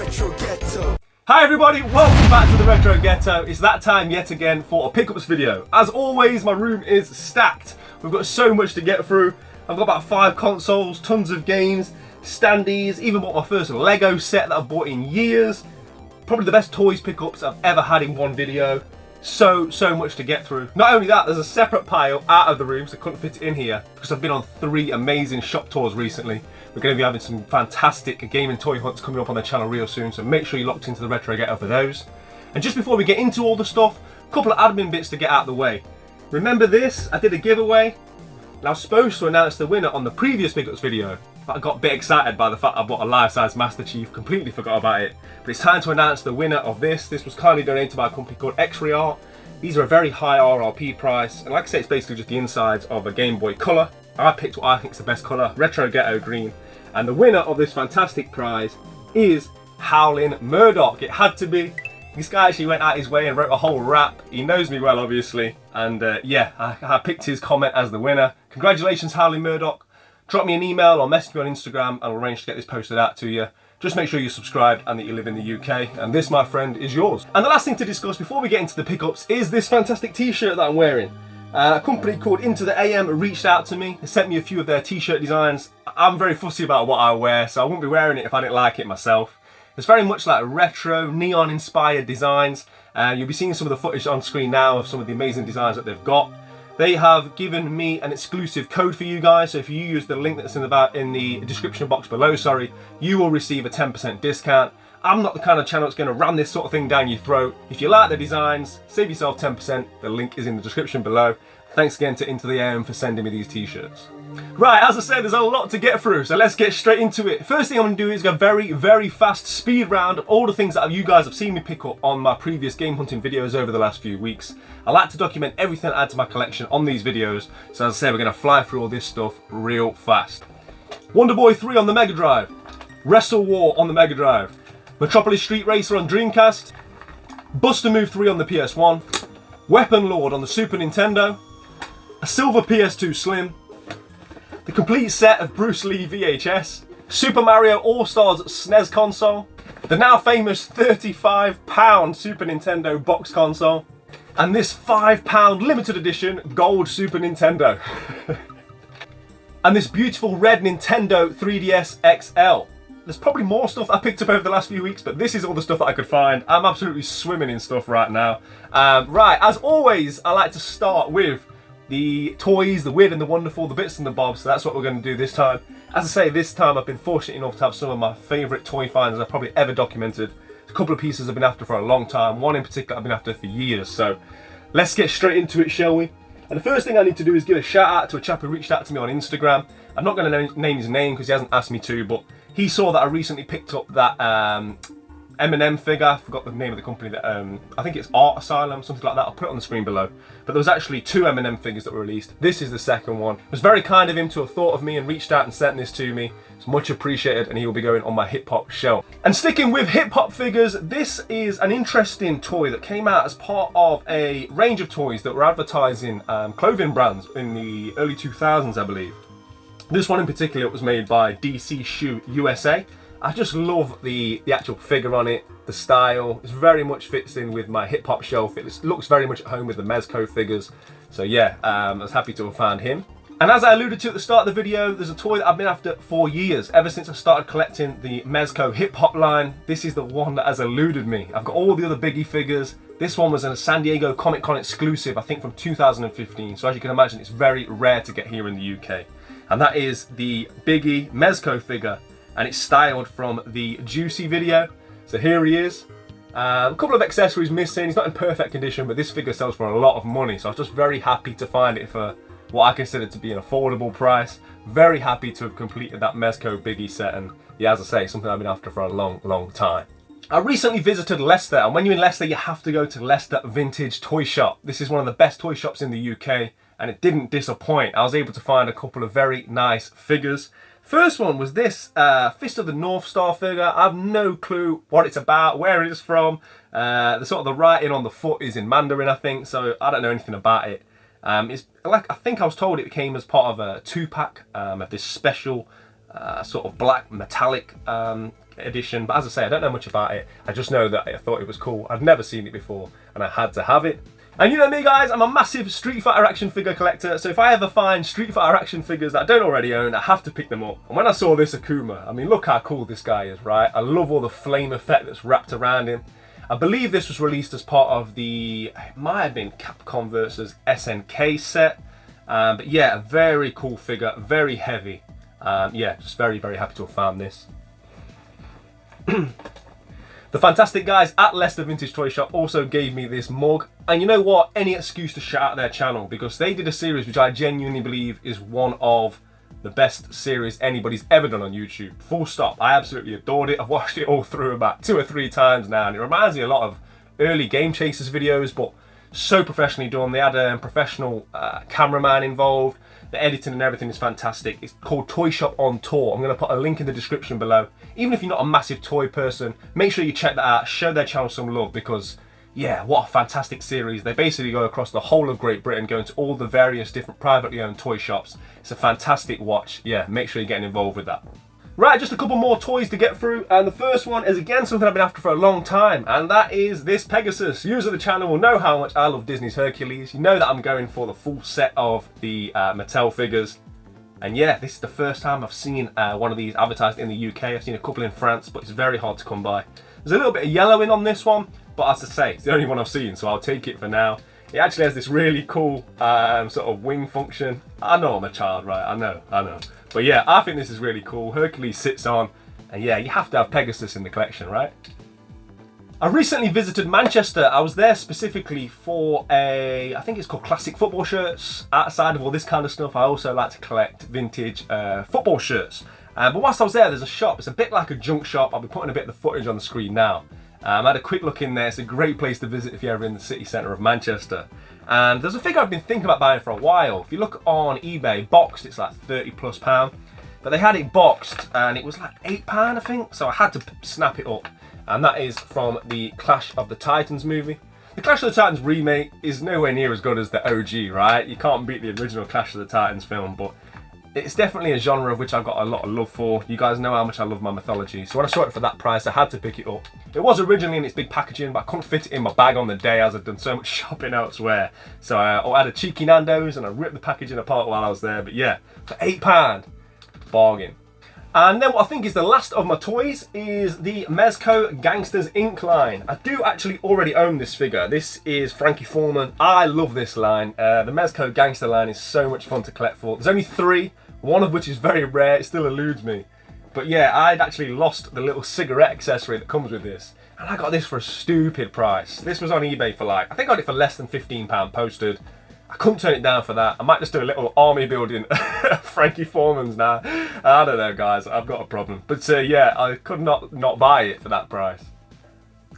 Retro Ghetto. Hi everybody, welcome back to the Retro Ghetto. It's that time yet again for a pickups video. As always, my room is stacked. We've got so much to get through. I've got about 5 consoles, tons of games, standees, even bought my first Lego set that I've bought in years. Probably the best toys pickups I've ever had in one video. So much to get through. Not only that, there's a separate pile out of the room, so I couldn't fit it in here because I've been on 3 amazing shop tours recently. We're going to be having some fantastic game and toy hunts coming up on the channel real soon, so make sure you're locked into the Retro Ghetto for those. And just before we get into all the stuff, a couple of admin bits to get out of the way. Remember this? I did a giveaway. And I was supposed to announce the winner on the previous pickups video, but I got a bit excited by the fact I bought a life-size Master Chief, completely forgot about it. But it's time to announce the winner of this. This was kindly donated by a company called X-Ray Art. These are a very high RRP price, and like I say, it's basically just the insides of a Game Boy Color. I picked what I think is the best colour, Retro Ghetto Green. And the winner of this fantastic prize is Howlin' Murdoch. It had to be. This guy actually went out his way and wrote a whole rap. He knows me well, obviously. And yeah, I picked his comment as the winner. Congratulations, Howlin' Murdoch. Drop me an email or message me on Instagram and I'll arrange to get this posted out to you. Just make sure you're subscribed and that you live in the UK. And this, my friend, is yours. And the last thing to discuss before we get into the pickups is this fantastic t-shirt that I'm wearing. A company called Into the AM reached out to me. They sent me a few of their t-shirt designs. I'm very fussy about what I wear, so I wouldn't be wearing it if I didn't like it myself. It's very much like retro, neon-inspired designs. You'll be seeing some of the footage on screen now of some of the amazing designs that they've got. They have given me an exclusive code for you guys, so if you use the link that's in the description box below, you will receive a 10% discount. I'm not the kind of channel that's going to ram this sort of thing down your throat. If you like the designs, save yourself 10%. The link is in the description below. Thanks again to Into the AM for sending me these t-shirts. Right, as I said, there's a lot to get through, so let's get straight into it. First thing I'm going to do is go very fast speed round of all the things that you guys have seen me pick up on my previous game hunting videos over the last few weeks. I like to document everything I add to my collection on these videos, so as I said, we're going to fly through all this stuff real fast. Wonder Boy 3 on the Mega Drive. Wrestle War on the Mega Drive. Metropolis Street Racer on Dreamcast. Buster Move 3 on the PS1. Weapon Lord on the Super Nintendo. A silver PS2 Slim. The complete set of Bruce Lee VHS. Super Mario All-Stars SNES console. The now famous £35 Super Nintendo box console. And this £5 limited edition gold Super Nintendo. And this beautiful red Nintendo 3DS XL. There's probably more stuff I picked up over the last few weeks, but this is all the stuff that I could find. I'm absolutely swimming in stuff right now. Right, as always, I like to start with the toys, the weird and the wonderful, the bits and the bobs. So that's what we're going to do this time. As I say, this time I've been fortunate enough to have some of my favourite toy finds I've probably ever documented. A couple of pieces I've been after for a long time. One in particular I've been after for years. So let's get straight into it, shall we? And the first thing I need to do is give a shout out to a chap who reached out to me on Instagram. I'm not going to name his name because he hasn't asked me to, but he saw that I recently picked up that M&M figure. I forgot the name of the company. That I think it's Art Asylum, something like that. I'll put it on the screen below. But there was actually 2 M&M figures that were released. This is the second one. It was very kind of him to have thought of me and reached out and sent this to me. It's much appreciated, and he will be going on my hip-hop shelf. And sticking with hip-hop figures, this is an interesting toy that came out as part of a range of toys that were advertising clothing brands in the early 2000s, I believe. This one in particular was made by DC Shoe USA. I just love the actual figure on it, the style. It very much fits in with my hip-hop shelf. It looks very much at home with the Mezco figures. So yeah, I was happy to have found him. And as I alluded to at the start of the video, there's a toy that I've been after for years. Ever since I started collecting the Mezco hip-hop line, this is the one that has eluded me. I've got all the other Biggie figures. This one was a San Diego Comic Con exclusive, I think from 2015. So as you can imagine, it's very rare to get here in the UK. And that is the Biggie Mezco figure. And it's styled from the Juicy video. So here he is. A couple of accessories missing. He's not in perfect condition, but this figure sells for a lot of money. So I was just very happy to find it for what I consider to be an affordable price. Very happy to have completed that Mezco Biggie set. And yeah, as I say, something I've been after for a long time. I recently visited Leicester, and when you're in Leicester, you have to go to Leicester Vintage Toy Shop. This is one of the best toy shops in the UK, and it didn't disappoint. I was able to find a couple of very nice figures. First one was this Fist of the North Star figure. I have no clue what it's about, where it is from. The writing on the foot is in Mandarin, I think, so I don't know anything about it. It's like, I think I was told it came as part of a 2-pack of this special sort of black metallic edition, but as I say, I don't know much about it. I just know that I thought it was cool. I'd never seen it before, and I had to have it. And you know me guys, I'm a massive Street Fighter action figure collector, so if I ever find Street Fighter action figures that I don't already own, I have to pick them up. And when I saw this Akuma, I mean, look how cool this guy is, right? I love all the flame effect that's wrapped around him. I believe this was released as part of the, it might have been Capcom versus SNK set. But yeah, a very cool figure, very heavy. Yeah, just very, very happy to have found this. The fantastic guys at Leicester Vintage Toy Shop also gave me this mug. And you know what? Any excuse to shout out their channel, because they did a series which I genuinely believe is one of the best series anybody's ever done on YouTube. Full stop. I absolutely adored it. I've watched it all through about 2 or 3 times now, and it reminds me a lot of early Game Chasers videos, but so professionally done. They had a professional cameraman involved. The editing and everything is fantastic. It's called Toy Shop on Tour. I'm going to put a link in the description below. Even if you're not a massive toy person, make sure you check that out. Show their channel some love, because yeah, what a fantastic series. They basically go across the whole of Great Britain, going to all the various different privately owned toy shops. It's a fantastic watch. Yeah, make sure you're getting involved with that. Right, just a couple more toys to get through, and the first one is again something I've been after for a long time, and that is this Pegasus. Users of the channel will know how much I love Disney's Hercules. You know that I'm going for the full set of the Mattel figures, and yeah, this is the first time I've seen one of these advertised in the UK. I've seen a couple in France, but it's very hard to come by. There's a little bit of yellowing on this one, but as I say, it's the only one I've seen, so I'll take it for now. It actually has this really cool sort of wing function. I know I'm a child, right? I know. But yeah, I think this is really cool. Hercules sits on, and yeah, you have to have Pegasus in the collection, right? I recently visited Manchester. I was there specifically for I think it's called classic football shirts. Outside of all this kind of stuff, I also like to collect vintage football shirts. But whilst I was there, there's a shop. It's a bit like a junk shop. I'll be putting a bit of the footage on the screen now. I had a quick look in there. It's a great place to visit if you're ever in the city centre of Manchester. And there's a figure I've been thinking about buying for a while. If you look on eBay, boxed, it's like £30+. But they had it boxed and it was like £8, I think. So I had to snap it up. And that is from the Clash of the Titans movie. The Clash of the Titans remake is nowhere near as good as the OG, right? You can't beat the original Clash of the Titans film, but it's definitely a genre of which I've got a lot of love for. You guys know how much I love my mythology. So when I saw it for that price, I had to pick it up. It was originally in its big packaging, but I couldn't fit it in my bag on the day as I'd done so much shopping elsewhere. So I had a cheeky Nando's and I ripped the packaging apart while I was there. But yeah, for £8, bargain. And then what I think is the last of my toys is the Mezco Gangsters Inc. line. I do actually already own this figure. This is Frankie Foreman. I love this line. The Mezco Gangster line is so much fun to collect for. There's only 3, one of which is very rare. It still eludes me. But yeah, I'd actually lost the little cigarette accessory that comes with this. And I got this for a stupid price. This was on eBay for like, I think I got it for less than £15 posted. I couldn't turn it down for that. I might just do a little army building Frankie Foreman's now. I don't know guys, I've got a problem. But yeah, I could not buy it for that price.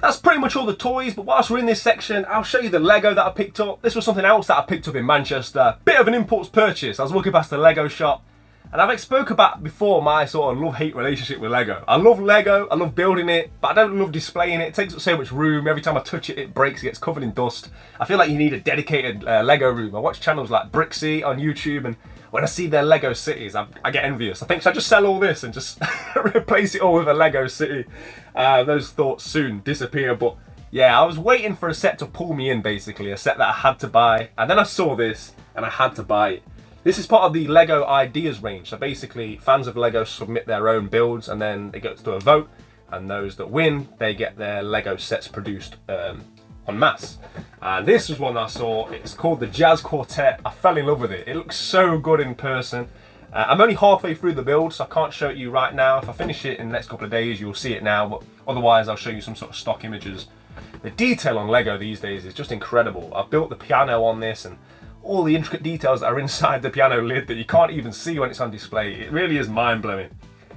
That's pretty much all the toys, but whilst we're in this section, I'll show you the Lego that I picked up. This was something else that I picked up in Manchester. Bit of an impulse purchase. I was walking past the Lego shop, and I've spoke about before my sort of love-hate relationship with Lego. I love Lego, I love building it, but I don't love displaying it. It takes up so much room. Every time I touch it, it breaks, it gets covered in dust. I feel like you need a dedicated Lego room. I watch channels like Brixie on YouTube, and when I see their Lego cities, I get envious. I think, should I just sell all this and just replace it all with a Lego city? Those thoughts soon disappear, but yeah, I was waiting for a set to pull me in, basically, a set that I had to buy, and then I saw this, and I had to buy it. This is part of the Lego Ideas range, so basically fans of Lego submit their own builds and then it goes to a vote, and those that win, they get their Lego sets produced en masse. And this was one I saw. It's called the Jazz Quartet. I fell in love with it. It looks so good in person. I'm only halfway through the build, so I can't show it you right now. If I finish it in the next couple of days, you'll see it now, but otherwise I'll show you some sort of stock images. The detail on Lego these days is just incredible. I've built the piano on this, and all the intricate details that are inside the piano lid that you can't even see when it's on display. It really is mind-blowing.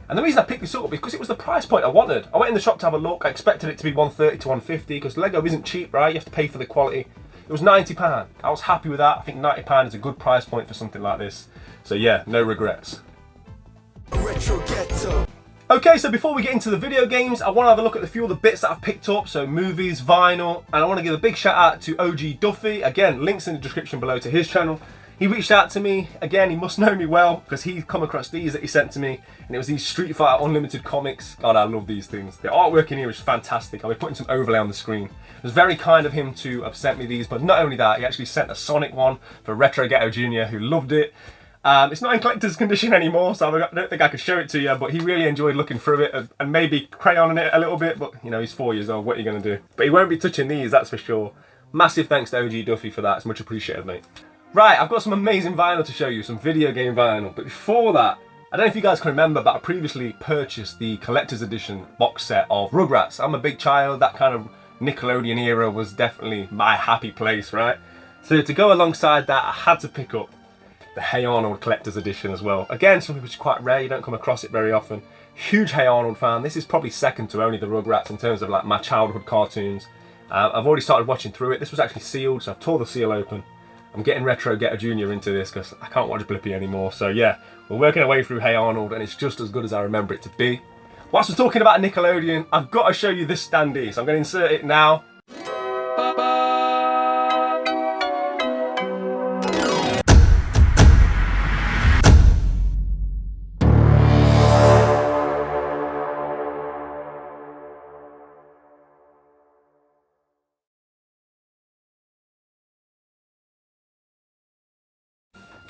And the reason I picked this up is because it was the price point I wanted. I went in the shop to have a look. I expected it to be $130 to $150 because Lego isn't cheap, right? You have to pay for the quality. It was £90. I was happy with that. I think £90 is a good price point for something like this. So yeah, no regrets. Retro Ghetto. Okay, so before we get into the video games, I want to have a look at a few of the bits that I've picked up, so movies, vinyl, and I want to give a big shout out to OG Duffy. Again, links in the description below to his channel. He reached out to me, again, he must know me well, because he'd come across these that he sent to me, and it was these Street Fighter Unlimited comics. God, I love these things. The artwork in here is fantastic. I'll be putting some overlay on the screen. It was very kind of him to have sent me these, but not only that, he actually sent a Sonic one for Retro Ghetto Jr., who loved it. It's not in collector's condition anymore, so I don't think I could show it to you, but he really enjoyed looking through it and maybe crayoning it a little bit, but you know, he's 4 years old, what are you going to do? But he won't be touching these, that's for sure. Massive thanks to OG Duffy for that, it's much appreciated, mate. Right, I've got some amazing vinyl to show you, some video game vinyl, but before that, I don't know if you guys can remember, but I previously purchased the collector's edition box set of Rugrats. I'm a big child, that kind of Nickelodeon era was definitely my happy place, right? So to go alongside that, I had to pick up the Hey Arnold collector's edition as well. Again, something which is quite rare, you don't come across it very often. Huge Hey Arnold fan, this is probably second to only the Rugrats in terms of like my childhood cartoons. I've already started watching through it, this was actually sealed, so I've tore the seal open. I'm getting Retro Ghetto Jr. into this because I can't watch Blippi anymore. So yeah, we're working our way through Hey Arnold and it's just as good as I remember it to be. Whilst we're talking about Nickelodeon, I've got to show you this Standee. So I'm going to insert it now.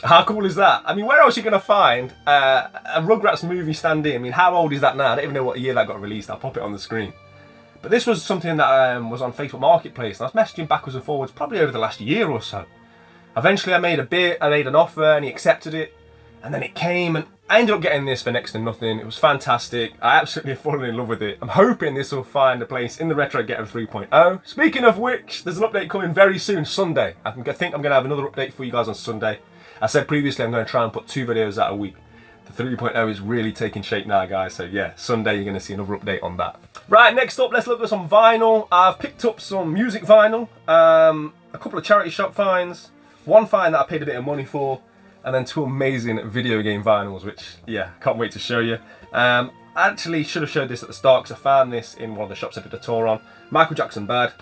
How cool is that? I mean, where else are you going to find a Rugrats movie Standee? I mean, how old is that now? I don't even know what year that got released. I'll pop it on the screen. But this was something that was on Facebook Marketplace, and I was messaging backwards and forwards probably over the last year or so. Eventually I made a bid, I made an offer, and he accepted it. And then it came, and I ended up getting this for next to nothing. It was fantastic. I absolutely have fallen in love with it. I'm hoping this will find a place in the Retro Ghetto 3.0. Speaking of which, there's an update coming very soon, Sunday. I think I'm going to have another update for you guys on Sunday. I said previously I'm going to try and put 2 videos out a week. The 3.0 is really taking shape now, guys. So yeah, Sunday you're going to see another update on that. Right, next up, let's look at some vinyl. I've picked up some music vinyl, a couple of charity shop finds, one find that I paid a bit of money for, and then 2 amazing video game vinyls, which, yeah, can't wait to show you. I actually should have showed this at the start because I found this in one of the shops I did a tour on. Michael Jackson Bad.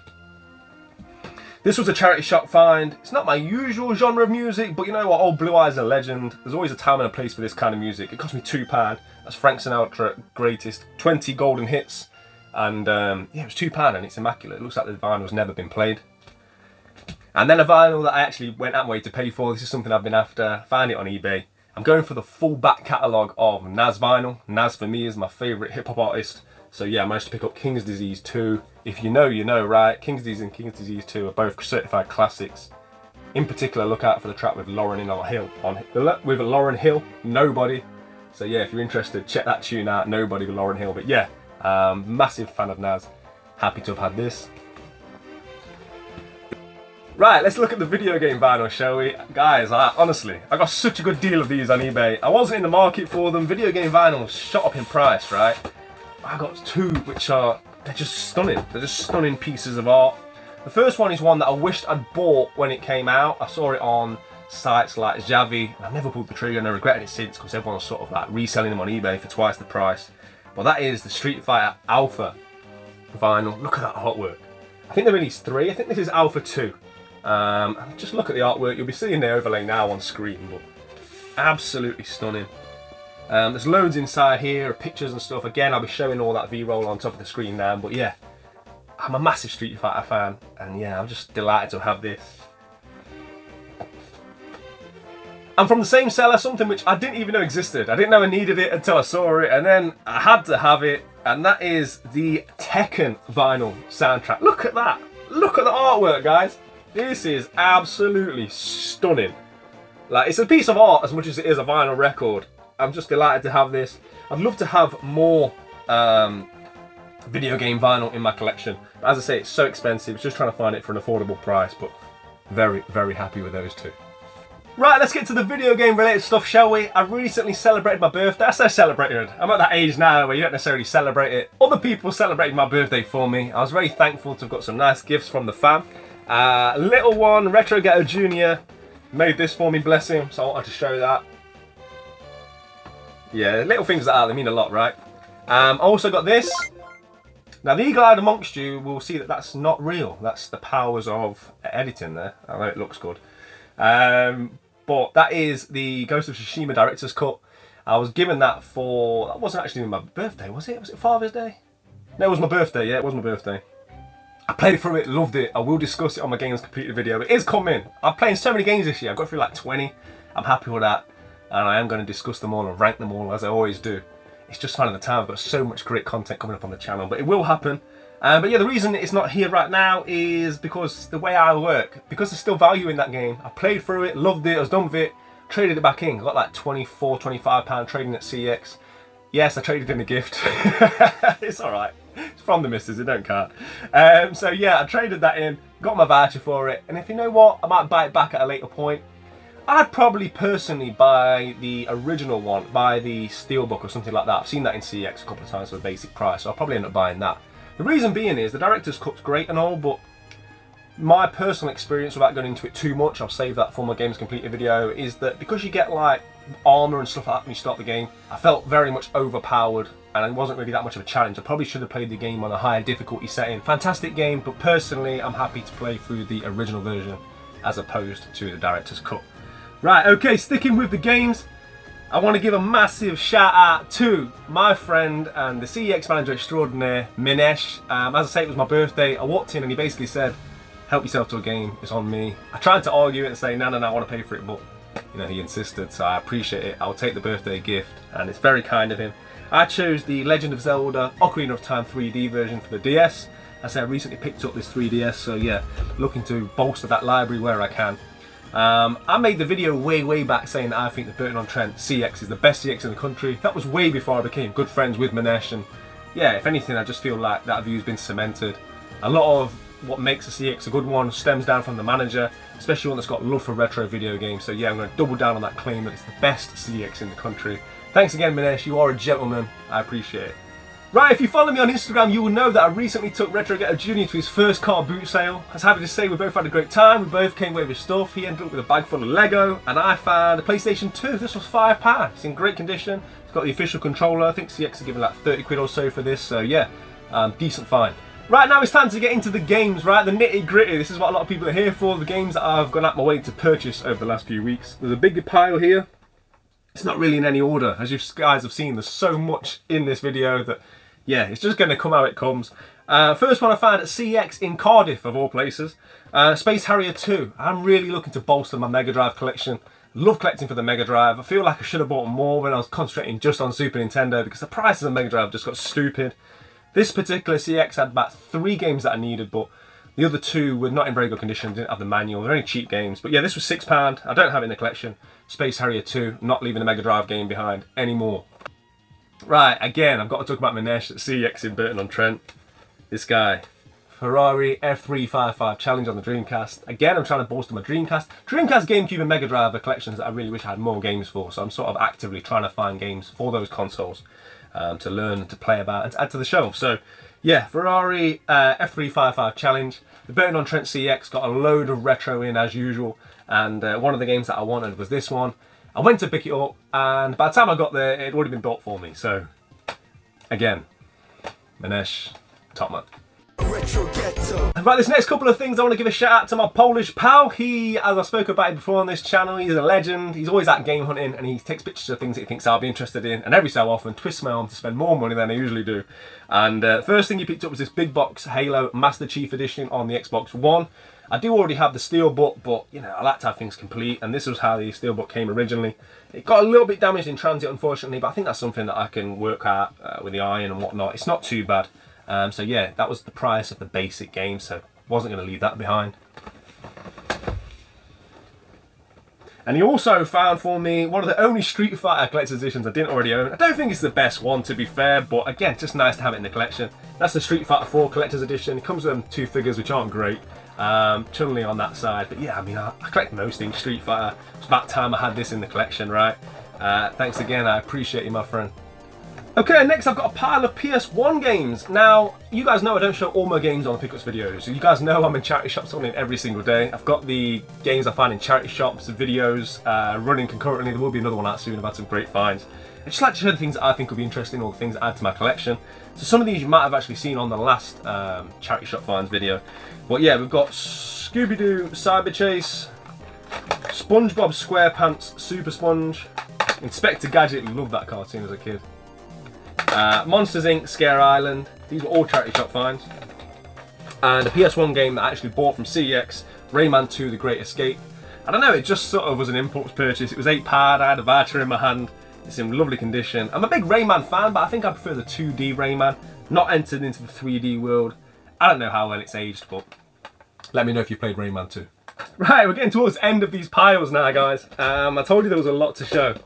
This was a charity shop find. It's not my usual genre of music, but you know what, old Blue Eyes a legend. There's always a time and a place for this kind of music. It cost me £2. That's Frank Sinatra greatest 20 golden hits. And yeah, it was £2 and it's immaculate. It looks like the vinyl's never been played. And then a vinyl that I actually went out my way to pay for. This is something I've been after. Found it on eBay. I'm going for the full back catalogue of Nas vinyl. Nas for me is my favourite hip hop artist. So yeah, I managed to pick up King's Disease 2. If you know, you know, right? King's Disease and King's Disease 2 are both certified classics. In particular, look out for the track with Lauryn Hill, Nobody. So yeah, if you're interested, check that tune out, Nobody with Lauryn Hill. But yeah, massive fan of Nas. Happy to have had this. Right, let's look at the video game vinyl, shall we? Guys, honestly, I got such a good deal of these on eBay. I wasn't in the market for them. Video game vinyls shot up in price, right? I got 2 which are, they're just stunning. They're just stunning pieces of art. The first one is one that I wished I'd bought when it came out. I saw it on sites like Javi, and I never pulled the trigger and I regretted it since because everyone's sort of like reselling them on eBay for twice the price. But that is the Street Fighter Alpha vinyl. Look at that artwork. I think they released 3. I think this is Alpha 2. Just look at the artwork. You'll be seeing the overlay now on screen, but absolutely stunning. There's loads inside here, pictures and stuff. Again, I'll be showing all that V-roll on top of the screen now, but yeah, I'm a massive Street Fighter fan, and yeah, I'm just delighted to have this. And from the same seller, something which I didn't even know existed. I didn't know I needed it until I saw it, and then I had to have it, and that is the Tekken vinyl soundtrack. Look at that! Look at the artwork, guys! This is absolutely stunning. Like, it's a piece of art as much as it is a vinyl record. I'm just delighted to have this. I'd love to have more video game vinyl in my collection. But as I say, it's so expensive. Just trying to find it for an affordable price, but very, very happy with those 2. Right, let's get to the video game related stuff, shall we? I recently celebrated my birthday. I say celebrated. I'm at that age now where you don't necessarily celebrate it. Other people celebrated my birthday for me. I was very thankful to have got some nice gifts from the fam. Little one, Retro Ghetto Jr. made this for me, bless him, so I wanted to show that. Yeah, little things like that, they mean a lot, right? I also got this. Now, the eagle-eyed amongst you will see that that's not real. That's the powers of editing there. I know it looks good. but that is the Ghost of Tsushima Director's Cut. I was given that for, that wasn't actually my birthday, was it? Was it Father's Day? No, it was my birthday, yeah, it was my birthday. I played through it, loved it. I will discuss it on my games completed video. It is coming. I'm playing so many games this year. I've got through like 20. I'm happy with that. And I am going to discuss them all and rank them all as I always do. It's just finding the time. I've got so much great content coming up on the channel, but it will happen. But yeah, the reason it's not here right now is because the way I work, because there's still value in that game. I played through it, loved it, I was done with it, traded it back in. I got like £24, £25 trading at CX. Yes, I traded in a gift. It's alright. It's from the missus, it don't count. So yeah, I traded that in, got my voucher for it, and if you know what, I might buy it back at a later point. I'd probably personally buy the original one, buy the Steelbook or something like that. I've seen that in CX a couple of times for a basic price, so I'll probably end up buying that. The reason being is the Director's Cut's great and all, but my personal experience, without going into it too much, I'll save that for my games completed video, is that because you get like armour and stuff like that when you start the game, I felt very much overpowered and it wasn't really that much of a challenge. I probably should have played the game on a higher difficulty setting. Fantastic game, but personally I'm happy to play through the original version as opposed to the Director's Cut. Right, okay, sticking with the games, I want to give a massive shout out to my friend and the CEX manager extraordinaire, Minesh. As I say, it was my birthday. I walked in and he basically said, help yourself to a game, it's on me. I tried to argue it and say, no, I want to pay for it, but you know, he insisted, so I appreciate it. I'll take the birthday gift, and it's very kind of him. I chose the Legend of Zelda Ocarina of Time 3D version for the DS. As I say, I recently picked up this 3DS, so yeah, looking to bolster that library where I can. I made the video way back saying that I think the Burton-on-Trent CX is the best CX in the country. That was way before I became good friends with Minesh, and yeah, if anything, I just feel like that view's been cemented. A lot of what makes a CX a good one stems down from the manager, especially one that's got love for retro video games. So yeah, I'm going to double down on that claim that it's the best CX in the country. Thanks again, Minesh, you are a gentleman, I appreciate it. Right, if you follow me on Instagram, you will know that I recently took Retro Ghetto Jr. to his first car boot sale. I was happy to say we both had a great time, we both came away with stuff. He ended up with a bag full of Lego, and I found a PlayStation 2. This was £5. It's in great condition. It's got the official controller. I think CX are giving like 30 quid or so for this, so yeah, decent find. Right, now it's time to get into the games, right? The nitty gritty. This is what a lot of people are here for, the games that I've gone out my way to purchase over the last few weeks. There's a big pile here. It's not really in any order. As you guys have seen, there's so much in this video that, yeah, it's just going to come how it comes. First one I found at CX in Cardiff, of all places. Space Harrier 2. I'm really looking to bolster my Mega Drive collection. Love collecting for the Mega Drive. I feel like I should have bought more when I was concentrating just on Super Nintendo because the prices of Mega Drive just got stupid. This particular CX had about 3 games that I needed, but the other 2 were not in very good condition, didn't have the manual, they're only cheap games. But yeah, this was £6, I don't have it in the collection. Space Harrier 2, not leaving the Mega Drive game behind anymore. Right, again, I've got to talk about Minesh at CX in Burton-on-Trent. This guy. Ferrari F355 Challenge on the Dreamcast. Again, I'm trying to bolster my Dreamcast. Dreamcast, GameCube and Mega Drive are collections that I really wish I had more games for, so I'm sort of actively trying to find games for those consoles. To learn and to play about and to add to the shelf. So yeah, Ferrari F355 Challenge. The Burton-on-Trent CX got a load of retro in as usual, and one of the games that I wanted was this one. I went to pick it up, and by the time I got there, it had already been bought for me. So again, Minesh, top man. Retro Ghetto. Right, this next couple of things I want to give a shout out to my Polish pal. He, as I spoke about it before on this channel, he's a legend. He's always out game hunting and he takes pictures of things that he thinks I'll be interested in, and every so often twists my arm to spend more money than I usually do. And first thing he picked up was this big box Halo Master Chief Edition on the Xbox One. I do already have the Steelbook, but you know, I like to have things complete, and this was how the Steelbook came originally. It got a little bit damaged in transit, unfortunately, but I think that's something that I can work out with the iron and whatnot. It's not too bad. So yeah, that was the price of the basic game, so wasn't going to leave that behind. And he also found for me one of the only Street Fighter collector's editions I didn't already own. I don't think it's the best one, to be fair, but again, just nice to have it in the collection. That's the Street Fighter 4 collector's edition. It comes with them 2 figures, which aren't great. Chun-Li on that side, but yeah, I mean, I collect most things Street Fighter. It's about time I had this in the collection, right? Thanks again, I appreciate you, my friend. Okay, next I've got a pile of PS1 games. Now, you guys know I don't show all my games on the pickups videos. You guys know I'm in charity shops on it every single day. I've got the games I find in charity shops, the videos running concurrently. There will be another one out soon. I've had some great finds. I just like to show the things that I think will be interesting, or the things that add to my collection. So some of these you might have actually seen on the last charity shop finds video. But yeah, we've got Scooby-Doo Cyber Chase, SpongeBob SquarePants Super Sponge. Inspector Gadget, loved that cartoon as a kid. Monsters Inc. Scare Island. These were all charity shop finds. And a PS1 game that I actually bought from CEX, Rayman 2 The Great Escape. I don't know, it just sort of was an impulse purchase. It was £8, I had a voucher in my hand. It's in lovely condition. I'm a big Rayman fan, but I think I prefer the 2D Rayman. Not entered into the 3D world. I don't know how well it's aged, but let me know if you've played Rayman 2. Right, we're getting towards the end of these piles now, guys. I told you there was a lot to show.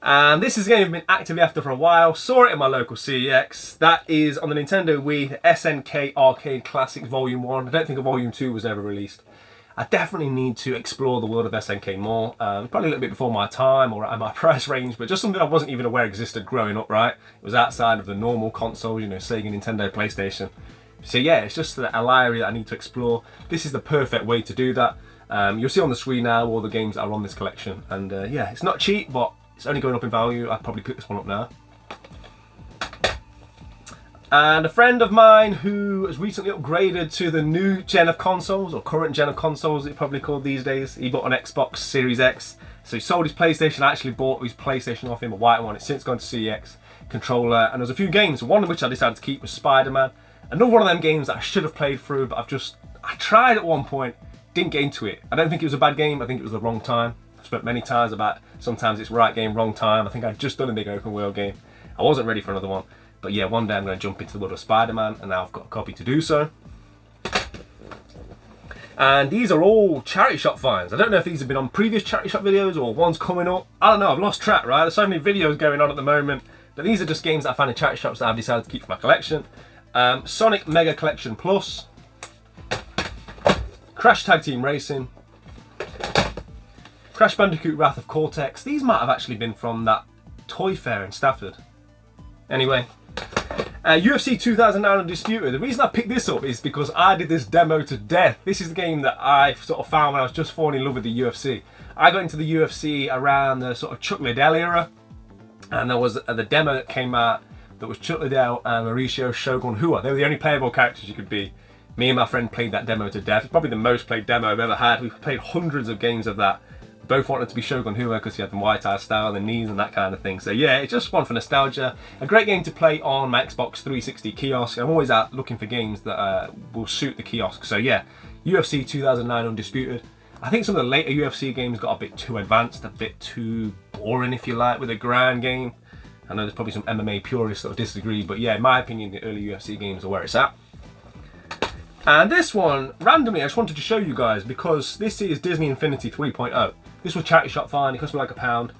And this is a game I've been actively after for a while. Saw it in my local CEX. That is on the Nintendo Wii, the SNK Arcade Classic Volume 1. I don't think a Volume 2 was ever released. I definitely need to explore the world of SNK more. Probably a little bit before my time or at my price range, but just something I wasn't even aware existed growing up, right? It was outside of the normal consoles, you know, Sega, Nintendo, PlayStation. So yeah, it's just an area that I need to explore. This is the perfect way to do that. You'll see on the screen now all the games that are on this collection. And yeah, it's not cheap, but it's only going up in value. I'd probably pick this one up now. And a friend of mine who has recently upgraded to the new gen of consoles, or current gen of consoles it's probably called these days. He bought an Xbox Series X. So he sold his PlayStation. I actually bought his PlayStation off him, a white one. It's since gone to CEX controller. And there's a few games. One of which I decided to keep was Spider-Man. Another one of them games that I should have played through, but I tried at one point, didn't get into it. I don't think it was a bad game. I think it was the wrong time. I've spoke many times about sometimes it's right game, wrong time. I think I'd just done a big open world game. I wasn't ready for another one. But yeah, one day I'm going to jump into the world of Spider-Man, and now I've got a copy to do so. And these are all charity shop finds. I don't know if these have been on previous charity shop videos or ones coming up. I don't know, I've lost track, right? There's so many videos going on at the moment. But these are just games that I found in charity shops that I've decided to keep for my collection. Sonic Mega Collection Plus. Crash Tag Team Racing. Crash Bandicoot Wrath of Cortex. These might have actually been from that toy fair in Stafford. Anyway. UFC 2009 Undisputed. The reason I picked this up is because I did this demo to death. This is the game that I sort of found when I was just falling in love with the UFC. I got into the UFC around the sort of Chuck Liddell era, and there was the demo that came out that was Chuck Liddell and Mauricio Shogun Rua. They were the only playable characters you could be. Me and my friend played that demo to death. It's probably the most played demo I've ever had. We've played hundreds of games of that. Both wanted to be Shogun Rua because he had the white eye style, the knees and that kind of thing. So yeah, it's just one for nostalgia. A great game to play on my Xbox 360 kiosk. I'm always out looking for games that will suit the kiosk. So yeah, UFC 2009 Undisputed. I think some of the later UFC games got a bit too advanced, a bit too boring if you like, with a grand game. I know there's probably some MMA purists that will disagree, but yeah, in my opinion, the early UFC games are where it's at. And this one, randomly, I just wanted to show you guys because this is Disney Infinity 3.0. This was charity shop fine, it cost me like £1.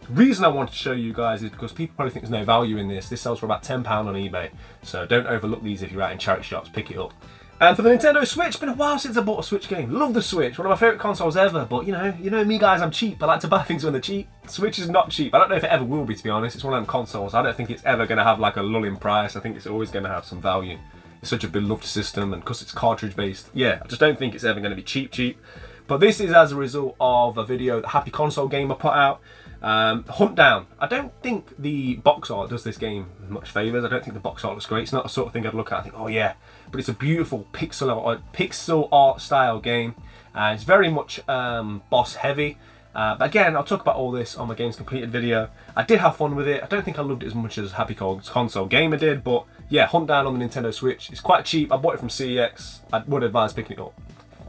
The reason I wanted to show you guys is because people probably think there's no value in this. This sells for about £10 on eBay. So don't overlook these if you're out in charity shops, pick it up. And for the Nintendo Switch, it's been a while since I bought a Switch game. Love the Switch, one of my favourite consoles ever, but you know me guys, I'm cheap. I like to buy things when they're cheap. Switch is not cheap. I don't know if it ever will be, to be honest. It's one of them consoles. I don't think it's ever going to have like a lull in price. I think it's always going to have some value. It's such a beloved system, and because it's cartridge based, yeah, I just don't think it's ever going to be cheap. But this is as a result of a video that Happy Console Gamer put out. Hunt Down. I don't think the box art does this game much favours. I don't think the box art looks great. It's not the sort of thing I'd look at and think, oh yeah. But it's a beautiful pixel art style game. It's very much boss heavy. But again, I'll talk about all this on my games completed video. I did have fun with it. I don't think I loved it as much as Happy Console Gamer did. But yeah, Hunt Down on the Nintendo Switch. It's quite cheap. I bought it from CEX. I would advise picking it up.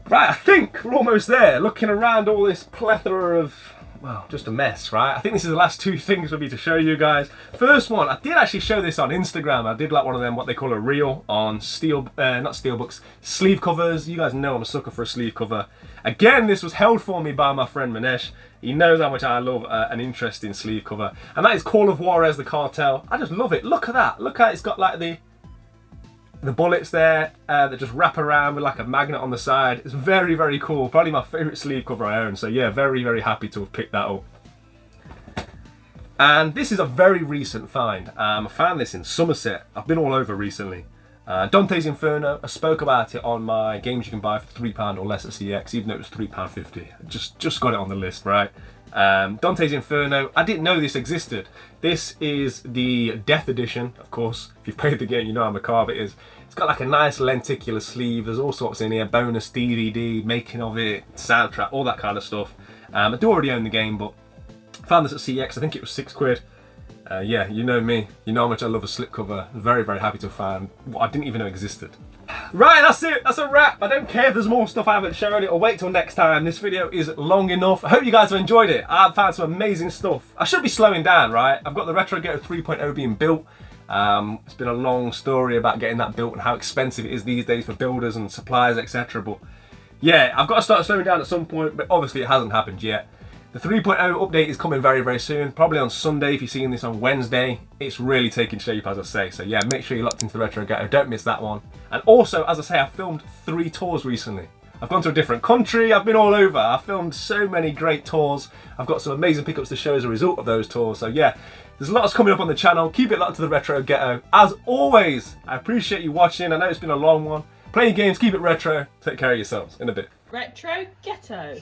Right, I think we're almost there. Looking around all this plethora of, well, just a mess, right? I think this is the last two things for me to show you guys. First one, I did actually show this on Instagram. I did like one of them, what they call a reel on not steelbooks, sleeve covers. You guys know I'm a sucker for a sleeve cover. Again, this was held for me by my friend Manesh. He knows how much I love an interesting sleeve cover. And that is Call of Juarez, the Cartel. I just love it. Look at that. Look at it. It's got like the bullets there that just wrap around with like a magnet on the side. It's very, very cool. Probably my favourite sleeve cover I own. So yeah, very, very happy to have picked that up. And this is a very recent find. I found this in Somerset. I've been all over recently. Dante's Inferno. I spoke about it on my games you can buy for £3 or less at CX, even though it was £3.50. Just got it on the list, right? Dante's Inferno. I didn't know this existed. This is the Death Edition, of course. If you've played the game, you know how macabre it is. It's got like a nice lenticular sleeve. There's all sorts in here, bonus DVD, making of it, soundtrack, all that kind of stuff. I do already own the game, but I found this at CX. I think it was £6. Yeah, you know me. You know how much I love a slipcover. Very, very happy to find what I didn't even know existed. Right, that's it. That's a wrap. I don't care if there's more stuff I haven't shown. It'll wait till next time. This video is long enough. I hope you guys have enjoyed it. I've found some amazing stuff. I should be slowing down, right? I've got the Retro Ghetto 3.0 being built. It's been a long story about getting that built and how expensive it is these days for builders and suppliers, etc. But yeah, I've got to start slowing down at some point, but obviously it hasn't happened yet. The 3.0 update is coming very, very soon, probably on Sunday if you're seeing this on Wednesday. It's really taking shape, as I say, so yeah, make sure you're locked into the Retro Ghetto, don't miss that one. And also, as I say, I've filmed 3 tours recently. I've gone to a different country, I've been all over, I've filmed so many great tours. I've got some amazing pickups to show as a result of those tours, so yeah, there's lots coming up on the channel. Keep it locked to the Retro Ghetto. As always, I appreciate you watching. I know it's been a long one. Play your games, keep it retro, take care of yourselves. In a bit. Retro Ghetto.